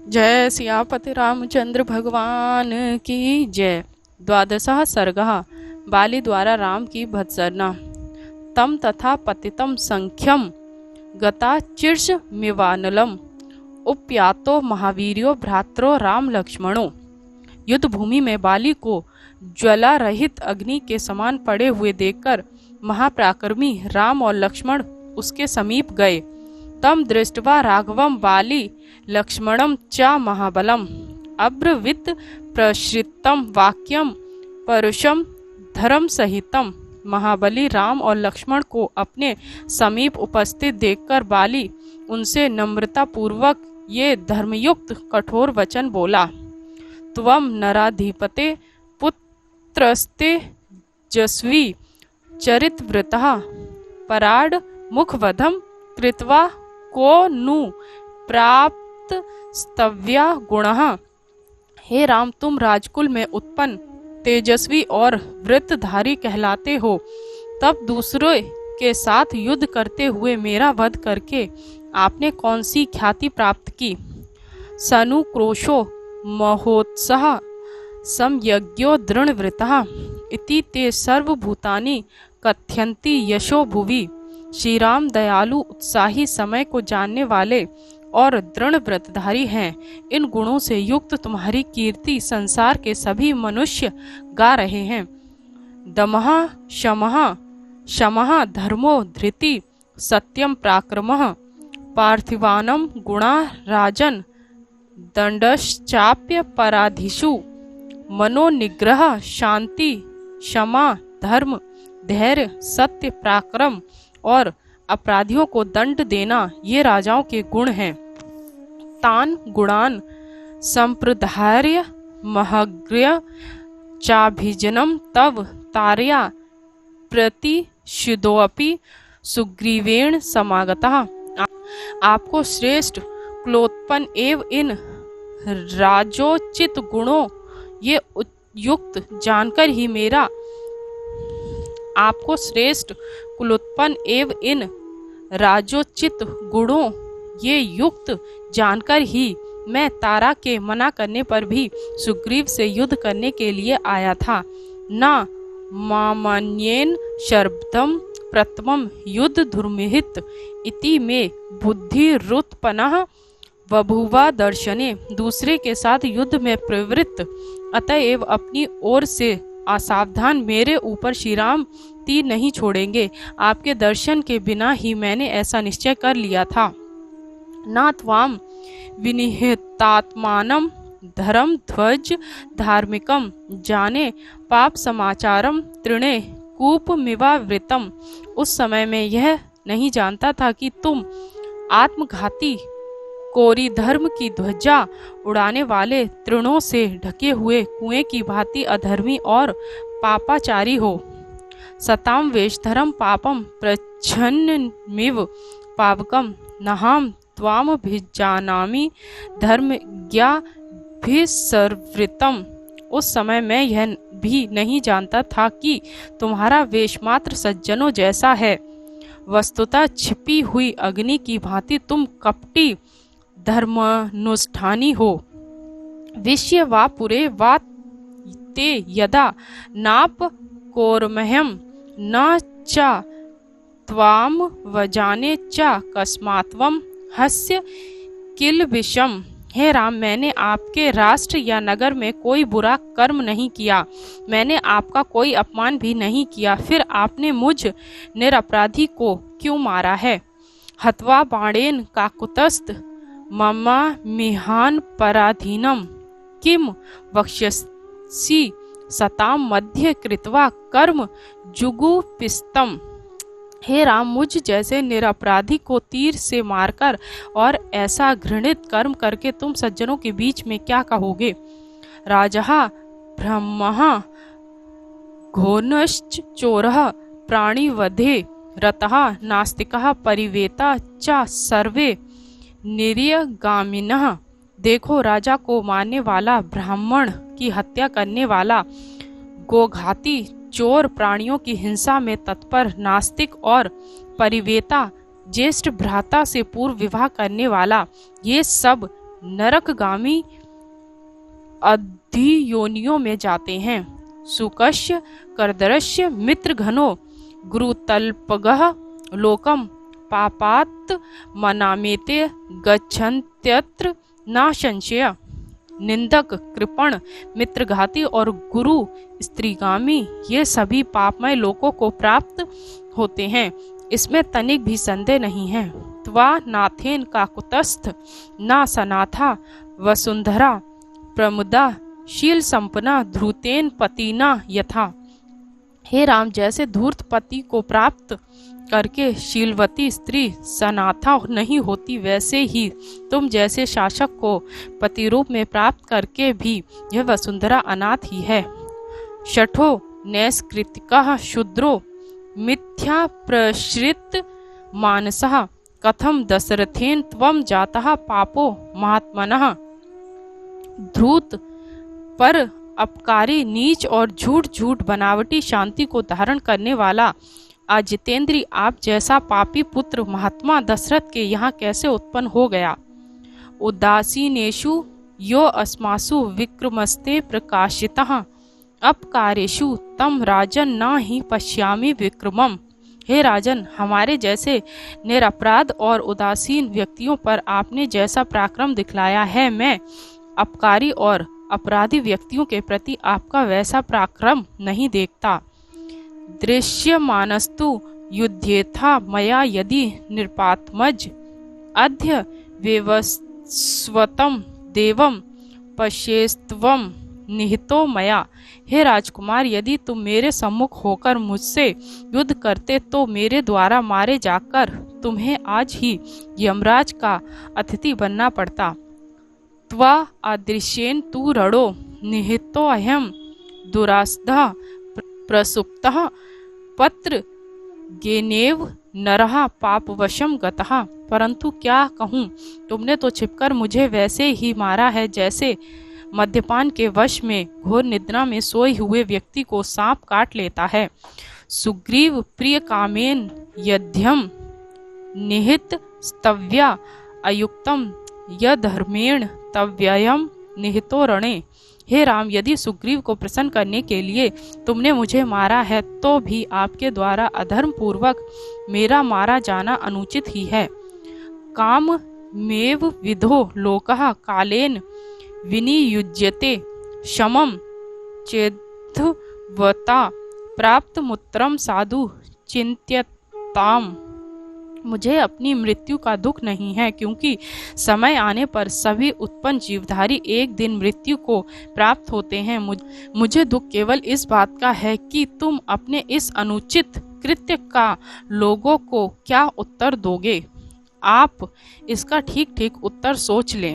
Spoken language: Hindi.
जय सियापति रामचंद्र भगवान की जय। द्वादशः सर्गः। बाली द्वारा राम की भत्सना। तम तथा पतितम संख्यम गता चिर्ष मिवानलम उपयातो महावीर्यो भ्रात्रो राम लक्ष्मणो। युद्ध भूमि में बाली को ज्वाला रहित अग्नि के समान पड़े हुए देखकर महापराक्रमी राम और लक्ष्मण उसके समीप गए। तम दृष्ट्वा राघवम बाली लक्ष्मणम च महाबलम अब्रवीत प्रश्रितम वाक्यम परुषम धर्म सहितम। महाबली राम और लक्ष्मण को अपने समीप उपस्थित देखकर बाली उनसे नम्रता पूर्वक ये धर्मयुक्त कठोर वचन बोला। त्वम नराधिपते पुत्रस्ते जस्वी चरितव्रतः पराड मुखवधम कृत्वा को नु प्राप्त स्तव्या गुणः। हे राम, तुम राजकुल में उत्पन्न तेजस्वी और वृत्तधारी कहलाते हो, तब दूसरे के साथ युद्ध करते हुए मेरा वध करके आपने कौन सी ख्याति प्राप्त की। सनुक्रोशो महोत्साह समयज्ञो दृढ़व्रतः इति ते सर्वभूतानि कथयन्ति यशो भुवि। श्री राम दयालु, उत्साही, समय को जानने वाले और दृढ़ व्रतधारी हैं। इन गुणों से युक्त तुम्हारी कीर्ति संसार के सभी मनुष्य गा रहे हैं। दमः शमः शमः धर्मो धृति सत्यम पराक्रमः पार्थिवानम गुणा राजन दंडश्चाप्य पराधीषु मनोनिग्रह शांति क्षमा धर्म धैर्य सत्य पराक्रम और अपराधियों को दंड देना, ये राजाओं के गुण हैं। तान गुणान संप्रदार्य महग्र्य चाभिजनम तव तारया प्रतिषिदोऽपि सुग्रीवेण समागतः। आपको श्रेष्ठ कुलोत्पन्न एवं इन राजोचित गुणों ये युक्त जानकर ही मेरा आपको श्रेष्ठ कुलोत्पन्न एवं इन राजोचित गुणों ये युक्त जानकर ही मैं तारा के मना करने पर भी सुग्रीव से युद्ध करने के लिए आया था। न मामन्येन शर्ब्दम प्रथमम युद्ध धुर्मिहित इति में बुद्धि रुत्पन्नः बभुवा दर्शने। दूसरे के साथ युद्ध में प्रवृत्त अतएव अपनी ओर से असावधान मेरे ऊपर श्री राम तीर नहीं छोड़ेंगे। आपके दर्शन के बिना ही मैंने ऐसा निश्चय कर लिया था। ना त्वाम विनिहितात्मानम धर्म ध्वज धार्मिकम जाने पाप समाचारम तृणे कूपमिवावृतम। उस समय मैं यह नहीं जानता था कि तुम आत्मघाती कोरी धर्म की ध्वजा उड़ाने वाले तृणों से ढके हुए कुएं की भांति अधर्मी और पापाचारी हो। सताम वेशधरम पापम प्रच्छन्नमिव पावकम नहाम त्वाम भिजानामि धर्मज्ञा भिसर्वृतम। उस समय मैं यह भी नहीं जानता था कि तुम्हारा वेश मात्र सज्जनों जैसा है। वस्तुतः छिपी हुई अग्नि की भांति तुम कपटी धर्मानुष्ठानी हो। विषय वा पुरे वा ते यदा नाप कोरमह्यम न च त्वाम वजाने च कस्मात्वम हस्य किल विषम। हे राम, मैंने आपके राष्ट्र या नगर में कोई बुरा कर्म नहीं किया, मैंने आपका कोई अपमान भी नहीं किया, फिर आपने मुझ निरपराधी को क्यों मारा है। हत्वा बाणेन काकुतस्त ममा मिहान पराधीनम किम वक्ष्यसि सताम मध्य कृत्वा कर्म जुगुपिस्तम। हे राम, मुझ जैसे निरपराधी को तीर से मारकर और ऐसा घृणित कर्म करके तुम सज्जनों के बीच में क्या कहोगे। राजः ब्रह्मः घोनश्च चोरः प्राणिवधे रतः नास्तिकः परिवेता च सर्वे निर्यगामिनः। देखो, राजा को मारने वाला, ब्राह्मण की हत्या करने वाला, गोघाती, चोर, प्राणियों की हिंसा में तत्पर, नास्तिक और परिवेता, ज्येष्ठ भ्राता से पूर्व विवाह करने वाला, ये सब नरकगामी अधियोनियों में जाते हैं। सुकस्य कर्दरस्य मित्रघनो गुरुतल्पगः लोकम पापात् मनामेते गच्छन्त्यत्र न संशय। निंदक, कृपण, मित्रघाती और गुरु स्त्रीगामी ये सभी पापमय लोकों को प्राप्त होते हैं, इसमें तनिक भी संदेह नहीं है। त्वा नाथेन काकुतस्थ न सनाथा वसुंधरा प्रमुदा शील संपन्ना ध्रुतेन पतिना यथा। हे राम, जैसे धूर्त पति को प्राप्त करके शीलवती स्त्री सनाथा नहीं होती, वैसे ही तुम जैसे शासक को पति रूप में प्राप्त करके भी यह वसुंधरा अनाथ ही है। शठो नैष्कृतिकः शूद्रो मिथ्या प्रश्रित मानसः कथम दशरथेन त्वं जातः पापो महात्मनः। धूर्त पर अपकारी, नीच और झूठ बनावटी शांति को धारण करने वाला अजितेंद्री आप जैसा पापी पुत्र महात्मा दशरथ के यहाँ कैसे उत्पन्न हो गया। उदासीनेषु यो अस्मासु विक्रमस्ते प्रकाशितः अपकारेषु तम राजन न ही पश्यामि विक्रमम। हे राजन, हमारे जैसे निरपराध और उदासीन व्यक्तियों पर आपने जैसा पराक्रम दिखलाया है, मैं अपकारी और अपराधी व्यक्तियों के प्रति आपका वैसा पराक्रम नहीं देखता। दृश्यमानस्तु युध्येथा मया यदि निरपात्मज अद्य वेवस्वतम देवम पश्येस्त्वम निहितो मया। हे राजकुमार, यदि तुम मेरे सम्मुख होकर मुझसे युद्ध करते तो मेरे द्वारा मारे जाकर तुम्हें आज ही यमराज का अतिथि बनना पड़ता। त्वा अदृश्येन तु रणो निहितो अहम दुरास्धः प्रसुप्तः पत्र गेनेव नरः पापवशम गतः। परंतु क्या कहूँ, तुमने तो छिपकर मुझे वैसे ही मारा है जैसे मद्यपान के वश में घोर निद्रा में सोए हुए व्यक्ति को सांप काट लेता है। सुग्रीव प्रिय कामेन यध्यम निहित स्तव्या अयुक्तम यधर्मेण तव्ययम निहितो रणे। हे राम, यदि सुग्रीव को प्रसन्न करने के लिए तुमने मुझे मारा है तो भी आपके द्वारा अधर्म पूर्वक मेरा मारा जाना अनुचित ही है। काम मेव विधो लोकः कालेन विनियुज्यते शमम चेद्धवता प्राप्त मूत्रम साधु चिंत्यताम। मुझे अपनी मृत्यु का दुख नहीं है, क्योंकि समय आने पर सभी उत्पन्न जीवधारी एक दिन मृत्यु को प्राप्त होते हैं। मुझे दुख केवल इस बात का है कि तुम अपने इस अनुचित कृत्य का लोगों को क्या उत्तर दोगे। आप इसका ठीक ठीक उत्तर सोच लें।